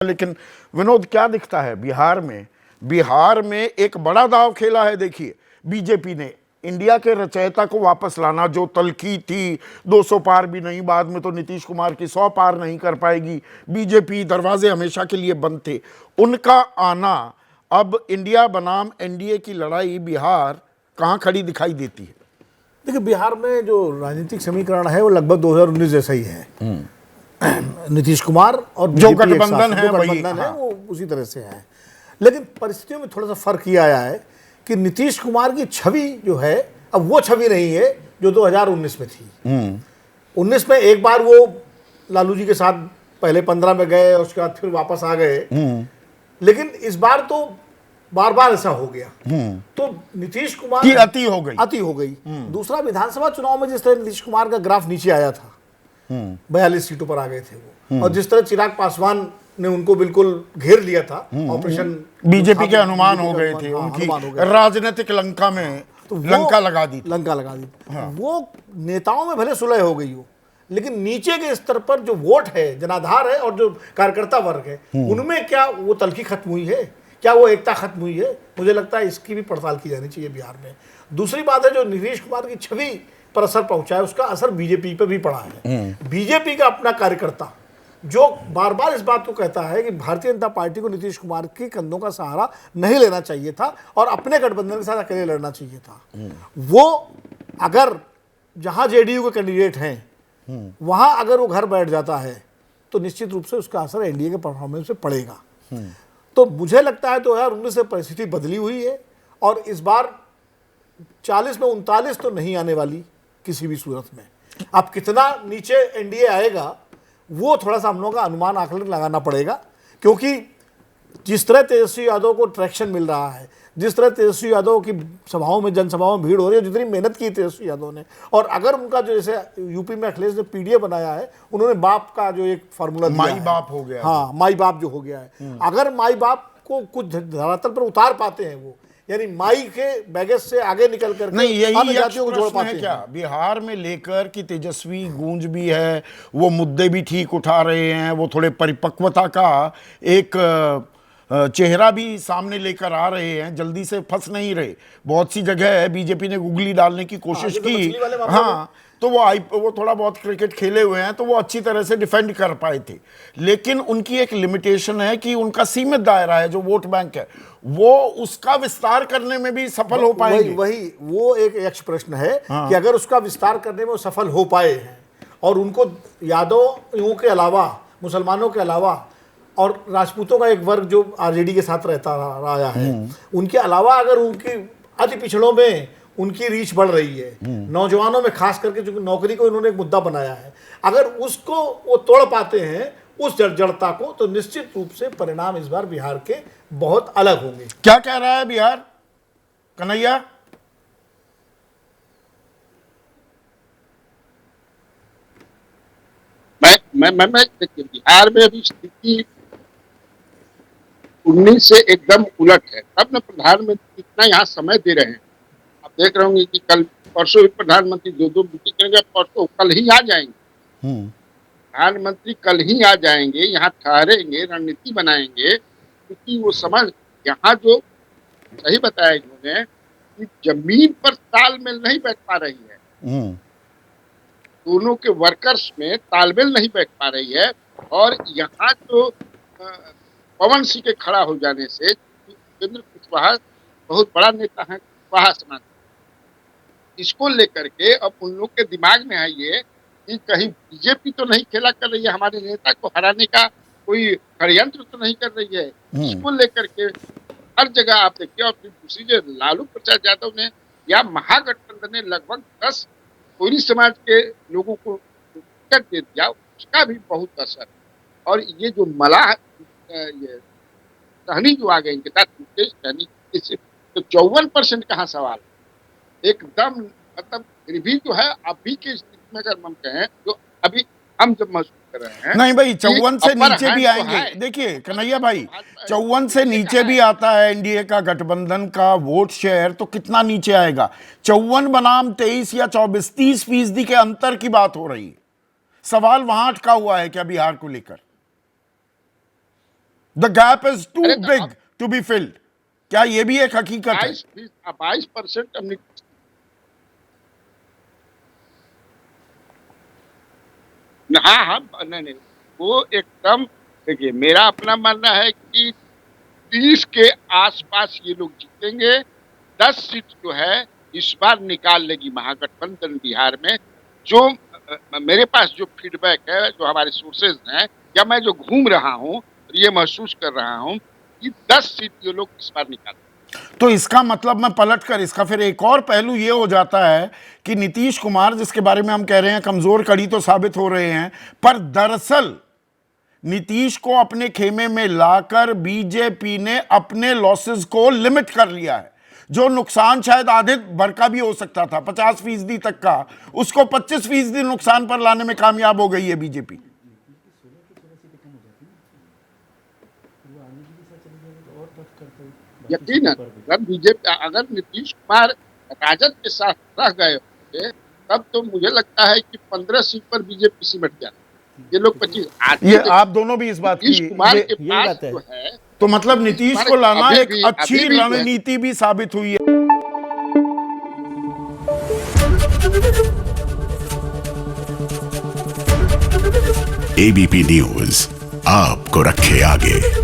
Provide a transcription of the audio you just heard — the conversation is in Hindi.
लेकिन विनोद क्या दिखता है बिहार में एक बड़ा दांव खेला है। देखिए, बीजेपी ने इंडिया के रचयिता को वापस लाना, जो तलखी थी 200 पार भी नहीं, बाद में तो नीतीश कुमार की 100 पार नहीं कर पाएगी, बीजेपी दरवाजे हमेशा के लिए बंद थे, उनका आना अब इंडिया बनाम एनडीए की लड़ाई बिहार कहां खड़ी दिखाई देती है? देखिए, बिहार में जो राजनीतिक समीकरण है वो लगभग 2019 जैसा ही है। नीतीश कुमार और जो गठबंधन है वो उसी तरह से है। लेकिन परिस्थितियों में थोड़ा सा फर्क ये आया है कि नीतीश कुमार की छवि जो है अब वो छवि नहीं है जो 2019 में थी। 19 में एक बार वो लालू जी के साथ पहले 15 में गए और उसके बाद फिर वापस आ गए, लेकिन इस बार तो बार बार ऐसा हो गया। तो नीतीश कुमार की अति हो गई। दूसरा, विधानसभा चुनाव में जिस तरह नीतीश कुमार का ग्राफ नीचे आया था, 42 सीटों पर आ गए थे वो, और जिस तरह चिराग पासवान ने उनको बिल्कुल घेर लिया था, ऑपरेशन बीजेपी के अनुमान हो गए थे, उनकी राजनीतिक लंका में तो लंका लगा दी। वो नेताओं में भले सुलह हो गई हो, लेकिन नीचे के स्तर पर जो वोट है, जनाधार है और जो कार्यकर्ता वर्ग है, उनमें क्या वो तलखी खत्म हुई है, क्या वो एकता खत्म हुई है? मुझे लगता है इसकी भी पड़ताल की जानी चाहिए बिहार में। दूसरी बात है, जो नीतीश कुमार की छवि पर असर पहुंचा है, उसका असर बीजेपी पर भी पड़ा है। बीजेपी का अपना कार्यकर्ता जो बार बार इस बात को कहता है कि भारतीय जनता पार्टी को नीतीश कुमार के कंधों का सहारा नहीं लेना चाहिए था और अपने गठबंधन के साथ अकेले लड़ना चाहिए था, वो अगर जहां जेडीयू के कैंडिडेट हैं वहां अगर वो घर बैठ जाता है तो निश्चित रूप से उसका असर एनडीए के परफॉर्मेंस पे पड़ेगा। तो मुझे लगता है 2019 से परिस्थिति बदली हुई है और इस बार 40 में 39 तो नहीं आने वाली किसी भी सूरत में। अब कितना नीचे एनडीए आएगा वो थोड़ा सा हम लोगों का अनुमान आकलन लगाना पड़ेगा, क्योंकि जिस तरह तेजस्वी यादव को ट्रैक्शन मिल रहा है, जिस तरह तेजस्वी यादव की सभाओं में, जनसभाओं में भीड़ हो रही है, जितनी मेहनत की तेजस्वी यादव ने, और अगर उनका जो जैसे यूपी में अखिलेश ने पीडीए बनाया है, उन्होंने बाप का जो एक फार्मूला दिया माई बाप हो गया, हाँ माई बाप जो हो गया है, अगर माई बाप को कुछ धरातल पर उतार पाते हैं वो, यानी माई के बैगेज से आगे निकल कर नहीं, यही जातियों को जोड़ पाते हैं क्या बिहार में लेकर कि तेजस्वी गूंज भी है, वो मुद्दे भी ठीक उठा रहे हैं, वो थोड़े परिपक्वता का एक चेहरा भी सामने लेकर आ रहे हैं, जल्दी से फंस नहीं रहे। बहुत सी जगह है बीजेपी ने गुगली डालने की कोशिश की, हाँ, तो वो थोड़ा बहुत क्रिकेट खेले हुए हैं, तो वो अच्छी तरह से डिफेंड कर पाए थे, लेकिन उनकी एक लिमिटेशन है कि उनका सीमित दायरा है, जो वोट बैंक है, वो उसका विस्तार करने में भी सफल हो पाएंगे। वही वो एक यक्ष प्रश्न है कि अगर उसका विस्तार करने में वो सफल हो पाए हैं और उनको यादवों के अलावा, मुसलमानों के अलावा और राजपूतों का एक वर्ग जो आरजेडी के साथ रहता रहा है, उनके अलावा अगर उनकी अति पिछड़ों में उनकी रीच बढ़ रही है, नौजवानों में खास करके, जो नौकरी को इन्होंने एक मुद्दा बनाया है, अगर उसको वो तोड़ पाते हैं उस जड़ता को, तो निश्चित रूप से परिणाम इस बार बिहार के बहुत अलग होंगे। क्या कह रहा है बिहार, कन्हैया? मैं देखिए, बिहार में अभी स्थिति 19 से एकदम उलट है। तब न प्रधानमंत्री इतना यहाँ समय दे रहे हैं, आप देख रहे होंगे कि कल परसों भी प्रधानमंत्री 2-2 मीटिंग करेंगे, परसों कल ही आ जाएंगे प्रधानमंत्री, कल ही आ जाएंगे, यहाँ ठहरेंगे, रणनीति बनाएंगे, क्योंकि वो समझ यहाँ जो सही बताया इन्होंने कि जमीन पर तालमेल नहीं बैठ पा रही है, दोनों के वर्कर्स में तालमेल नहीं बैठ पा रही है, और यहाँ जो पवन सिंह के खड़ा हो जाने से, उपेंद्र कुशवाहा बहुत बड़ा नेता है कुशवाहा समाज, इसको लेकर के अब उन लोग के दिमाग में है ये कि कहीं बीजेपी तो नहीं खेला कर रही है, हमारे नेता को हराने का कोई षड्यंत्र तो नहीं कर रही है। इसको लेकर के हर जगह आप देखिए, और फिर दूसरी जो लालू प्रसाद यादव ने या महागठबंधन ने लगभग 10 कोयरी समाज के लोगों को टिकट दे दिया, उसका भी बहुत असर। और ये जो मलाह ये सहनी जो आ गए इनके साथ, मुकेश सहनी, इससे तो 54% कहाँ सवाल, एकदम मतलब फिर भी जो है अभी की स्थिति में अगर हम कहें तो अभी हम जब महसूस कर रहे हैं, नहीं भाई 54 से नीचे भी आएंगे। देखिए कन्हैया भाई, 54 से नीचे भी आता है एनडीए का गठबंधन का वोट शेयर, तो कितना नीचे आएगा? 54 बनाम 23 या 24, 30% के अंतर की बात हो रही है। सवाल वहां अटका हुआ है क्या बिहार को लेकर? द गैप इज टू अरे बिग टू बी फिल्ड। क्या ये भी एक हकीकत है? 22% हमने, हाँ हाँ, नहीं, वो एकदम, देखिए मेरा अपना मानना है कि 30 के आसपास ये लोग जीतेंगे। 10 सीट जो है इस बार निकाल लेगी महागठबंधन बिहार में। जो मेरे पास जो फीडबैक है, जो हमारे सोर्सेज हैं, या मैं जो घूम रहा हूँ, ये महसूस कर रहा हूँ कि 10 सीट ये लोग इस बार निकाल। तो इसका मतलब, मैं पलट कर इसका फिर एक और पहलू ये हो जाता है कि नीतीश कुमार, जिसके बारे में हम कह रहे हैं कमजोर कड़ी तो साबित हो रहे हैं, पर दरअसल नीतीश को अपने खेमे में लाकर बीजेपी ने अपने लॉसेस को लिमिट कर लिया है। जो नुकसान शायद आधे भर का भी हो सकता था, 50% तक का, उसको 25% नुकसान पर लाने में कामयाब हो गई है बीजेपी। यकीन अगर बीजेपी, अगर नीतीश कुमार राजद के साथ रह गए होते, तब तो मुझे लगता है कि 15 सीट पर बीजेपी सिमट जाती। ये लोग 25, ये आप दोनों भी इस बात नीतीश की, कुमार के ये पास बात है। जो है, तो मतलब नीतीश को लाना एक अच्छी अभी भी रणनीति भी साबित हुई है। एबीपी न्यूज आपको रखे आगे।